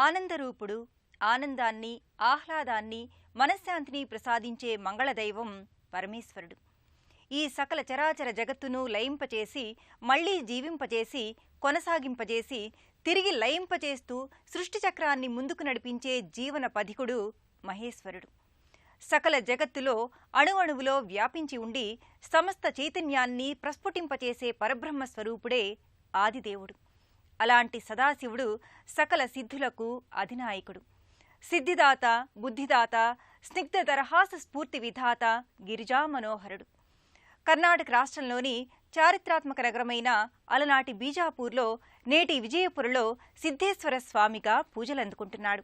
ఆనందరూపుడు, ఆనందాన్ని, ఆహ్లాదాన్ని, మనశ్శాంతిని ప్రసాదించే మంగళదైవం పరమేశ్వరుడు. ఈ సకల చరాచర జగత్తును లయింపచేసి, మళ్లీ జీవింపచేసి, కొనసాగింపజేసి, తిరిగి లయింపచేస్తూ సృష్టిచక్రాన్ని ముందుకు నడిపించే జీవన పథికుడు మహేశ్వరుడు. సకల జగత్తులో అణువణువులో వ్యాపించి ఉండి సమస్త చైతన్యాన్ని ప్రస్ఫుటింపచేసే పరబ్రహ్మస్వరూపుడే ఆదిదేవుడు. అలాంటి సదాశివుడు సకల సిద్ధులకు అధినాయకుడు. సిద్ధిదాత, బుద్ధిదాత, స్నిగ్ధ దరహాస స్ఫూర్తి విధాత, గిరిజా మనోహరుడు. కర్ణాటక రాష్ట్రంలోని చారిత్రాత్మక నగరమైన అలనాటి బీజాపూర్లో, నేటి విజయపురలో సిద్ధేశ్వర స్వామిగా పూజలందుకుంటున్నాడు.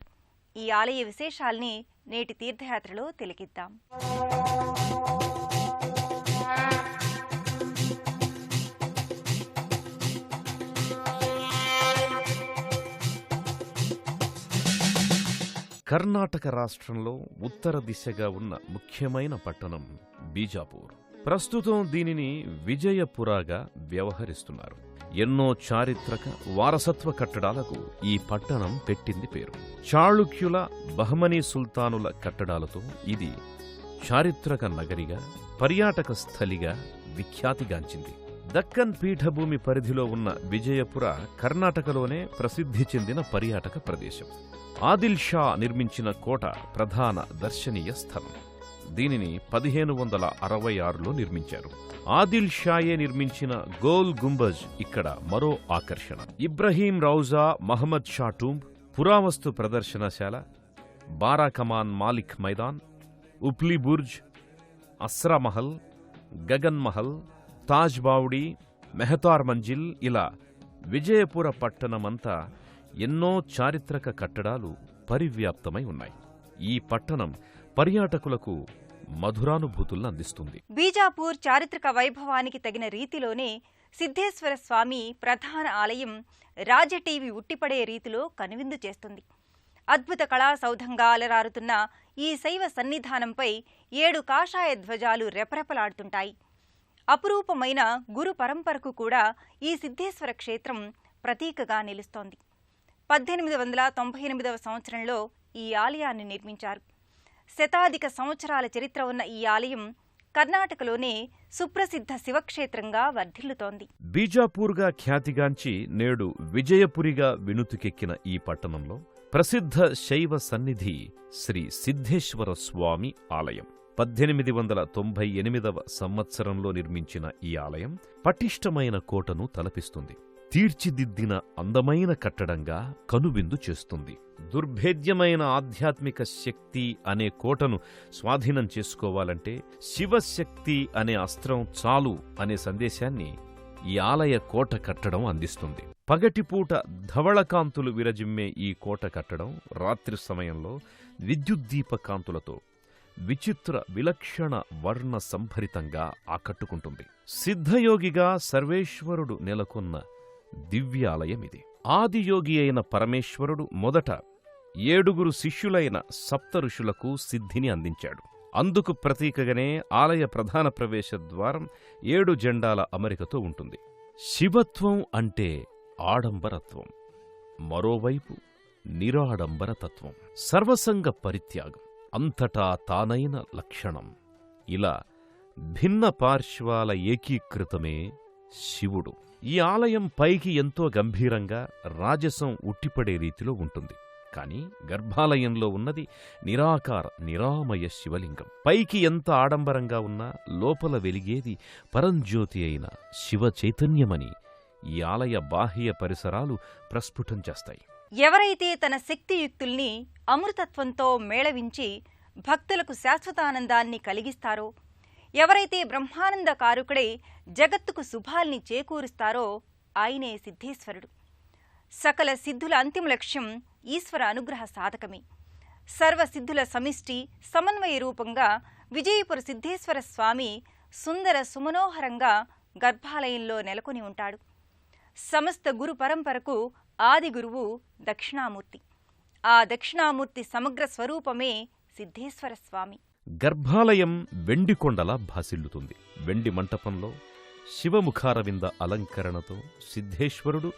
ఈ ఆలయ విశేషాల్ని నేటి తీర్థయాత్రలో తిలకిద్దాం. కర్ణాటక రాష్ట్రంలో ఉత్తర దిశగా ఉన్న ముఖ్యమైన పట్టణం బీజాపూర్. ప్రస్తుతం దీనిని విజయపురగా వ్యవహరిస్తున్నారు. ఎన్నో చారిత్రక వారసత్వ కట్టడాలకు ఈ పట్టణం పెట్టింది పేరు. చాళుక్యుల, బహమనీ సుల్తానుల కట్టడాలతో ఇది చారిత్రక నగరిగా, పర్యాటక స్థలిగా విఖ్యాతిగాంచింది. దక్కన్ పీఠభూమి పరిధిలో ఉన్న విజయపుర కర్ణాటకలోనే ప్రసిద్ధి చెందిన పర్యాటక ప్రదేశం. ఆదిల్ షా నిర్మించిన కోట ప్రధాన దర్శనీయ స్థలం. దీనిని 1566లో నిర్మించారు. ఆదిల్ షాయే నిర్మించిన గోల్ గుంబజ్ ఇక్కడ మరో ఆకర్షణ. ఇబ్రహీం రౌజా, మహమ్మద్ షా టూంబ్, పురావస్తు ప్రదర్శనశాల, బారాకమాన్ మాలిక్ మైదాన్, ఉప్లీ బుర్జ్, అస్రా మహల్, గగన్ మహల్, తాజ్ బావుడి, మెహతార్ మంజిల్, ఇలా విజయపుర పట్టణమంతా ఎన్నో చారిత్రక కట్టడాలు పరివ్యాప్తమై ఉన్నాయి. ఈ పట్టణం పర్యాటకులకు మధురానుభూతులను అందిస్తుంది. బీజాపూర్ చారిత్రక వైభవానికి తగిన రీతిలోనే సిద్ధేశ్వర స్వామి ప్రధాన ఆలయం రాజటీవీ ఉట్టిపడే రీతిలో కనువిందు చేస్తుంది. అద్భుత కళాసౌధంగా అలరారుతున్న ఈ శైవ సన్నిధానంపై 7 కాషాయ ధ్వజాలు రెపరెపలాడుతుంటాయి. అపురూపమైన గురు పరంపరకు కూడా ఈ సిద్ధేశ్వర క్షేత్రం ప్రతీకగా నిలుస్తోంది. 1898వ సంవత్సరంలో ఈ ఆలయాన్ని నిర్మించారు. శతాధిక సంవత్సరాల చరిత్ర ఉన్న ఈ ఆలయం కర్ణాటకలోనే సుప్రసిద్ధ శివక్షేత్రంగా వర్ధిల్లుతోంది. బీజాపూర్గా ఖ్యాతిగాంచి నేడు విజయపురిగా వినుతికెక్కిన ఈ పట్టణంలో ప్రసిద్ధ శైవ సన్నిధి శ్రీ సిద్ధేశ్వర స్వామి ఆలయం. 1898వ సంవత్సరంలో నిర్మించిన ఈ ఆలయం పటిష్టమైన కోటను తలపిస్తుంది. తీర్చిదిద్దిన అందమైన కట్టడంగా కనువిందు చేస్తుంది. దుర్భేద్యమైన ఆధ్యాత్మిక శక్తి అనే కోటను స్వాధీనం చేసుకోవాలంటే శివశక్తి అనే అస్త్రం చాలు అనే సందేశాన్ని ఈ ఆలయ కోట కట్టడం అందిస్తుంది. పగటిపూట ధవళకాంతులు విరజిమ్మే ఈ కోట కట్టడం రాత్రి సమయంలో విద్యుద్దీపకాంతులతో విచిత్ర విలక్షణ వర్ణ సంభరితంగా ఆకట్టుకుంటుంది. సిద్ధయోగిగా సర్వేశ్వరుడు నెలకొన్న దివ్యాలయమిది. ఆదియోగి అయిన పరమేశ్వరుడు మొదట 7 శిష్యులైన సప్త ఋషులకు సిద్ధిని అందించాడు. అందుకు ప్రతీకగానే ఆలయ ప్రధాన ప్రవేశ ద్వారం 7 జెండాల అమరికతో ఉంటుంది. శివత్వం అంటే ఆడంబరత్వం, మరోవైపు నిరాడంబరతత్వం, సర్వసంగ పరిత్యాగం, అంతటా తానైన లక్షణం. ఇలా భిన్న పార్శ్వాల ఏకీకృతమే శివుడు. ఈ ఆలయం పైకి ఎంతో గంభీరంగా రాజసం ఉట్టిపడే రీతిలో ఉంటుంది. కాని గర్భాలయంలో ఉన్నది నిరాకార నిరామయ శివలింగం. పైకి ఎంత ఆడంబరంగా ఉన్నా లోపల వెలిగేది పరంజ్యోతి అయిన శివ చైతన్యమని ఈ ఆలయ బాహ్య పరిసరాలు ప్రస్ఫుటం చేస్తాయి. ఎవరైతే తన శక్తియుక్తుల్ని అమృతత్వంతో మేళవించి భక్తులకు శాశ్వతానందాన్ని కలిగిస్తారో, ఎవరైతే బ్రహ్మానంద కారుకుడై జగత్తుకు శుభాల్ని చేకూరుస్తారో ఆయనే సిద్ధేశ్వరుడు. సకల సిద్ధుల అంతిమ లక్ష్యం ఈశ్వర అనుగ్రహ సాధకమే. సర్వసిద్ధుల సమిష్టి సమన్వయ రూపంగా విజయపుర సిద్ధేశ్వర స్వామి సుందర సుమనోహరంగా గర్భాలయంలో నెలకొని ఉంటాడు. సమస్త గురు పరంపరకు ఆది గురువు దక్షిణామూర్తి. ఆ దక్షిణామూర్తి సమగ్ర స్వరూపమే సిద్ధేశ్వర స్వామి. గర్భాలయం వెండికొండలా భాసిల్లుతుంది. వెండి మంటపంలో శివముఖారవింద అలంకరణతో సిద్ధేశ్వరుడు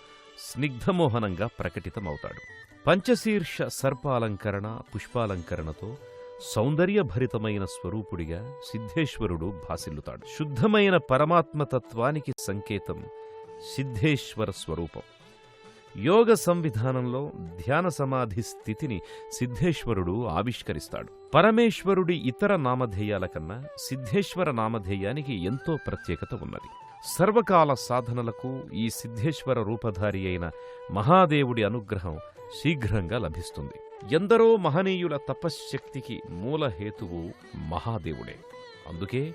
స్నిగ్ధమోహనంగా ప్రకటితమవుతాడు. పంచశీర్ష సర్పాలంకరణ పుష్పాలంకరణతో సౌందర్యభరితమైన స్వరూపుడిగా సిద్ధేశ్వరుడు భాసిల్లుతాడు. శుద్ధమైన పరమాత్మతత్వానికి సంకేతం సిద్ధేశ్వర స్వరూపం. యోగ సంవిధానంలో ధ్యాన సమాధి స్థితిని సిద్ధేశ్వరుడు ఆవిష్కరిస్తాడు. పరమేశ్వరుడి ఇతర నామధేయాల కన్నా సిద్ధేశ్వర నామధేయానికి ఎంతో ప్రత్యేకత ఉన్నది. సర్వకాల సాధనలకు ఈ సిద్ధేశ్వర రూపధారి అయిన మహాదేవుడి అనుగ్రహం శీఘ్రంగా లభిస్తుంది. ఎందరో మహనీయుల తపశ్శక్తికి మూలహేతువు మహాదేవుడే. అందుకే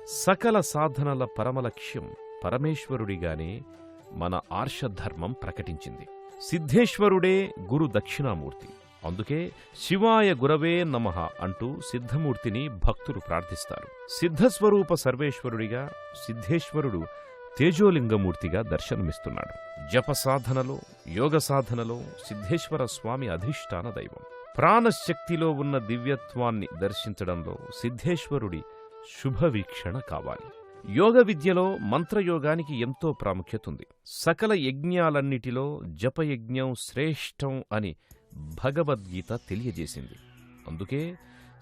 సకల సాధనల పరమలక్ష్యం పరమేశ్వరుడిగానే మన ఆర్షధర్మం ప్రకటించింది. సిద్ధేశ్వరుడే గురు దక్షిణామూర్తి. అందుకే శివాయ గురవే నమః అంటూ సిద్ధమూర్తిని భక్తులు ప్రార్థిస్తారు. సిద్ధస్వరూప సర్వేశ్వరుడిగా సిద్ధేశ్వరుడు తేజోలింగమూర్తిగా దర్శనమిస్తున్నాడు. జప సాధనలో యోగ సాధనలో సిద్ధేశ్వర స్వామి అధిష్టాన దైవం. ప్రాణశక్తిలో ఉన్న దివ్యత్వాన్ని దర్శించడంలో సిద్ధేశ్వరుడి శుభవీక్షణ కావాలి. యోగ విద్యలో మంత్రయోగానికి ఎంతో ప్రాముఖ్యతుంది. సకల యజ్ఞాలన్నిటిలో జపయజ్ఞం శ్రేష్టం అని భగవద్గీత తెలియజేసింది. అందుకే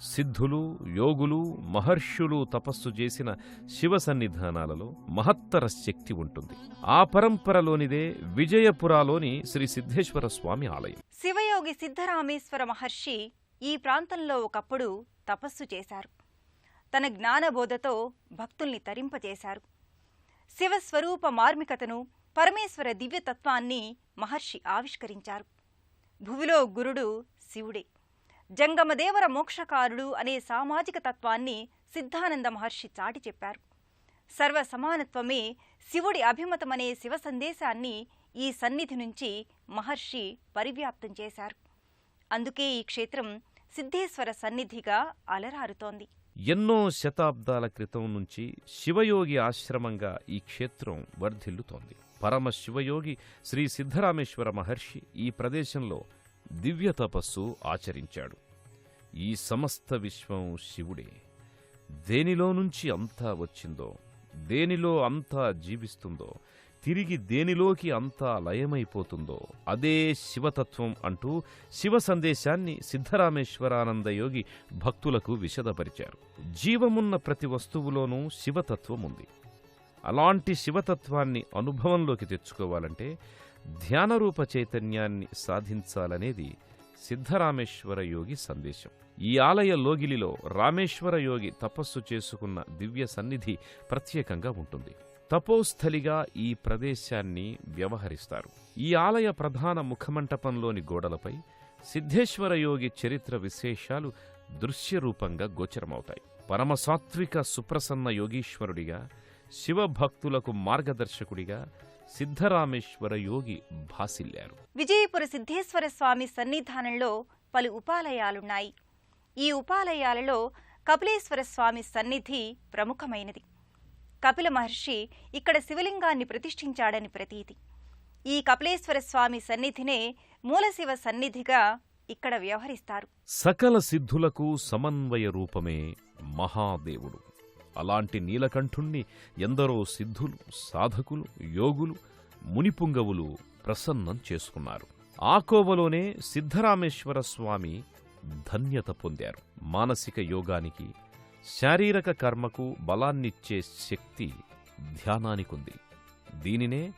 సిద్ధులు యోగులు మహర్షులు తపస్సు చేసిన శివ సన్నిధానాలలో మహత్తర శక్తి ఉంటుంది. ఆ పరంపరలోనిదే విజయపురాలోని శ్రీ సిద్ధేశ్వర స్వామి ఆలయం. శివయోగి సిద్ధరామేశ్వర మహర్షి ఈ ప్రాంతంలో ఒకప్పుడు తపస్సు చేశారు. తన జ్ఞానబోధతో భక్తుల్ని తరింపజేశారు. శివస్వరూప మార్మికతను పరమేశ్వర దివ్యతత్వాన్ని మహర్షి ఆవిష్కరించారు. భువిలో గురుడు శివుడే, జంగమదేవర మోక్షకారుడు అనే సామాజిక తత్వాన్ని సిద్ధానంద మహర్షి చాటి చెప్పారు. సర్వ సమానత్వమే శివుడి అభిమతమనే శివ సందేశాన్ని ఈ సన్నిధి నుంచి మహర్షి పరివ్యాప్తం చేశారు. అందుకే ఈ క్షేత్రం సిద్ధేశ్వర సన్నిధిగా అలరారుతోంది. ఎన్నో శతాబ్దాల క్రితం నుంచి శివయోగి ఆశ్రమంగా ఈ క్షేత్రం వర్ధిల్లుతోంది. పరమ శివయోగి శ్రీ సిద్ధరామేశ్వర మహర్షి ఈ ప్రదేశంలో దివ్య తపస్సు ఆచరించాడు. ఈ సమస్త విశ్వం శివుడే. దేనిలో నుంచి అంతా వచ్చిందో, దేనిలో అంతా జీవిస్తుందో, తిరిగి దేనిలోకి అంతా లయమైపోతుందో అదే శివతత్వం అంటూ శివ సందేశాన్ని సిద్ధరామేశ్వరానందయోగి భక్తులకు విశదపరిచారు. జీవమున్న ప్రతి వస్తువులోనూ శివతత్వం ఉంది. అలాంటి శివతత్వాన్ని అనుభవంలోకి తెచ్చుకోవాలంటే ధ్యానరూప చైతన్యాన్ని సాధించాలనేది సిద్ధరామేశ్వర యోగి సందేశం. ఈ ఆలయ లోగిలిలో రామేశ్వర యోగి తపస్సు చేసుకున్న దివ్య సన్నిధి ప్రత్యేకంగా ఉంటుంది. తపోస్థలిగా ఈ ప్రదేశాన్ని వ్యవహరిస్తారు. ఈ ఆలయ ప్రధాన ముఖమంటపంలోని గోడలపై సిద్ధేశ్వర యోగి చరిత్ర విశేషాలు దృశ్యరూపంగా గోచరమవుతాయి. పరమసాత్విక సుప్రసన్న యోగీశ్వరుడిగా, శివభక్తులకు మార్గదర్శకుడిగా సిద్ధరామేశ్వర యోగి భాసిల్లారు. విజయపుర సిద్ధేశ్వర స్వామి సన్నిధానంలో పలు ఉపాలయాలున్నాయి. ఈ ఉపాలయాలలో కపిలేశ్వర స్వామి సన్నిధి ప్రముఖమైనది. కపిల మహర్షి ఇక్కడ శివలింగాన్ని ప్రతిష్ఠించాడని ప్రతీతి. ఈ కపిలేశ్వర స్వామి సన్నిధినే మూలశివ సన్నిధిగా ఇక్కడ వ్యవహరిస్తారు. సకల సిద్ధులకు సమన్వయ రూపమే మహాదేవుడు. అలాంటి నీలకంఠుణ్ణి ఎందరో సిద్ధులు, సాధకులు, యోగులు, మునిపుంగవులు ప్రసన్నం చేసుకున్నారు. ఆ కోవలోనే సిద్ధరామేశ్వర స్వామి ధన్యత పొందారు. మానసిక యోగానికి, శారీరక కర్మకు బలాన్నిచ్చే శక్తి ధ్యానానికుంది. దీనినే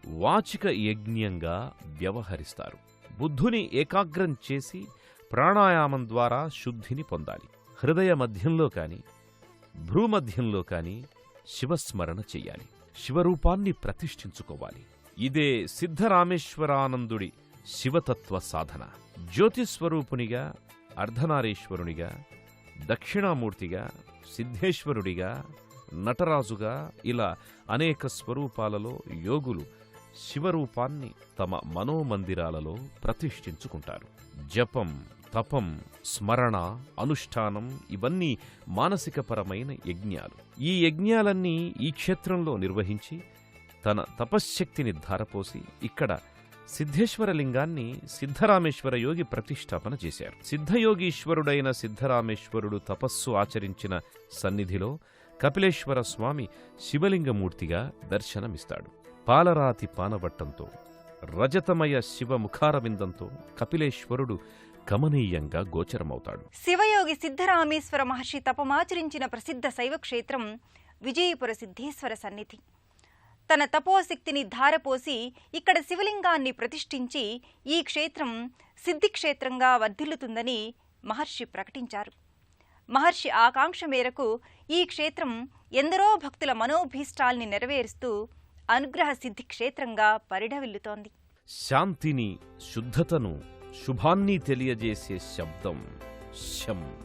వాచిక యజ్ఞంగా వ్యవహరిస్తారు. బుద్ధుని ఏకాగ్రం చేసి ప్రాణాయామం ద్వారా శుద్ధిని పొందాలి. హృదయ మధ్యంలో కాని భ్రూమధ్యంలో కాని శివస్మరణ చెయ్యాలి. శివరూపాన్ని ప్రతిష్ఠించుకోవాలి. ఇదే సిద్ధరామేశ్వరానందుడి శివతత్వ సాధన. జ్యోతిస్వరూపునిగా, అర్ధనారీశ్వరునిగా, దక్షిణామూర్తిగా, సిద్ధేశ్వరుడిగా, నటరాజుగా ఇలా అనేక స్వరూపాలలో యోగులు శివరూపాన్ని తమ మనోమందిరాలలో ప్రతిష్ఠించుకుంటారు. జపం, తపం, స్మరణ, అనుష్ఠానం ఇవన్నీ మానసికపరమైన యజ్ఞాలు. ఈ యజ్ఞాలన్నీ ఈ క్షేత్రంలో నిర్వహించి తన తపశ్శక్తిని ధారపోసి ఇక్కడ సిద్ధేశ్వరలింగాన్ని సిద్ధరామేశ్వర యోగి ప్రతిష్టాపన చేశారు. సిద్ధయోగీశ్వరుడైన సిద్ధరామేశ్వరుడు తపస్సు ఆచరించిన సన్నిధిలో కపిలేశ్వర స్వామి శివలింగమూర్తిగా దర్శనమిస్తాడు. పాలరాతి పానవట్టంతో రజతమయ శివ ముఖారవిందంతో కపిలేశ్వరుడు కమనీయంగా గోచరమవుతాడు. శివయోగి సిద్ధరామేశ్వర మహర్షి తపమాచరించిన ప్రసిద్ధ శైవక్షేత్రం విజయపుర సిద్ధేశ్వర సన్నిధి. తన తపోశక్తిని ధారపోసి ఇక్కడ శివలింగాన్ని ప్రతిష్ఠించి ఈ క్షేత్రం సిద్ధిక్షేత్రంగా వర్ధిల్లుతుందని మహర్షి ప్రకటించారు. మహర్షి ఆకాంక్ష మేరకు ఈ క్షేత్రం ఎందరో భక్తుల మనోభీష్టాల్ని నెరవేరుస్తూ అనుగ్రహ సిద్ధిక్షేత్రంగా పరిఢవిల్లుతోంది. శాంతిని, శుద్ధతను, శుభాన్ని తెలియజేసే శబ్దం శం.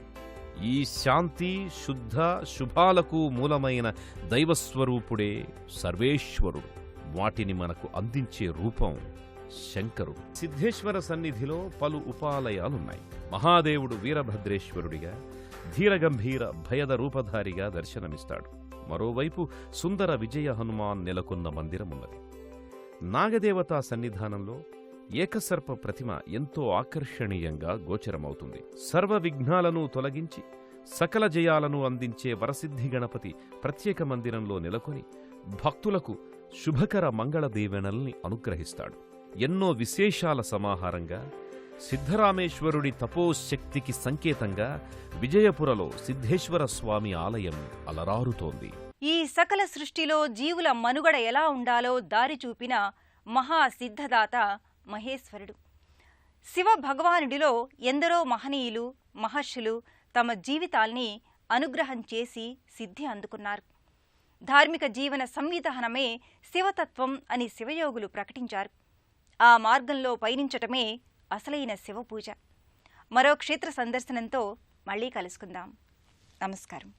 ఈ శాంతి, శుద్ధ, శుభాలకు మూలమైన దైవస్వరూపుడే సర్వేశ్వరుడు. వాటిని మనకు అందించే రూపం శంకరుడు. సిద్ధేశ్వర సన్నిధిలో పలు ఉపాలయాలున్నాయి. మహాదేవుడు వీరభద్రేశ్వరుడిగా, ధీరగంభీర భయద రూపధారిగా దర్శనమిస్తాడు. మరోవైపు సుందర విజయ హనుమాన్ నెలకొన్న మందిరమున్నది. నాగదేవతా సన్నిధానంలో ఏకసర్ప ప్రతిమ ఎంతో ఆకర్షణీయంగా గోచరమవుతుంది. సర్వ విఘ్నాలను తొలగించి సకల జయాలను అందించే వరసిద్ధి గణపతి ప్రత్యేక మందిరంలో నెలకొని భక్తులకు శుభకర మంగళ దీవెనల్ని అనుగ్రహిస్తాడు. ఎన్నో విశేషాల సమాహారంగా సిద్ధరామేశ్వరుడి తపోశక్తికి సంకేతంగా విజయపురలో సిద్ధేశ్వర స్వామి ఆలయం అలరారుతోంది. ఈ సకల సృష్టిలో జీవుల మనుగడ ఎలా ఉండాలో దారి చూపిన మహాసిద్ధదాత మహేశ్వరుడు. శివ భగవానుడిలో ఎందరో మహనీయులు, మహర్షులు తమ జీవితాల్ని అనుగ్రహం చేసి సిద్ధి అందుకున్నారు. ధార్మిక జీవన సంవిధానమే శివతత్వం అని శివయోగులు ప్రకటించారు. ఆ మార్గంలో పయనించటమే అసలైన శివపూజ. మరో క్షేత్ర సందర్శనంతో మళ్ళీ కలుసుకుందాం. నమస్కారం.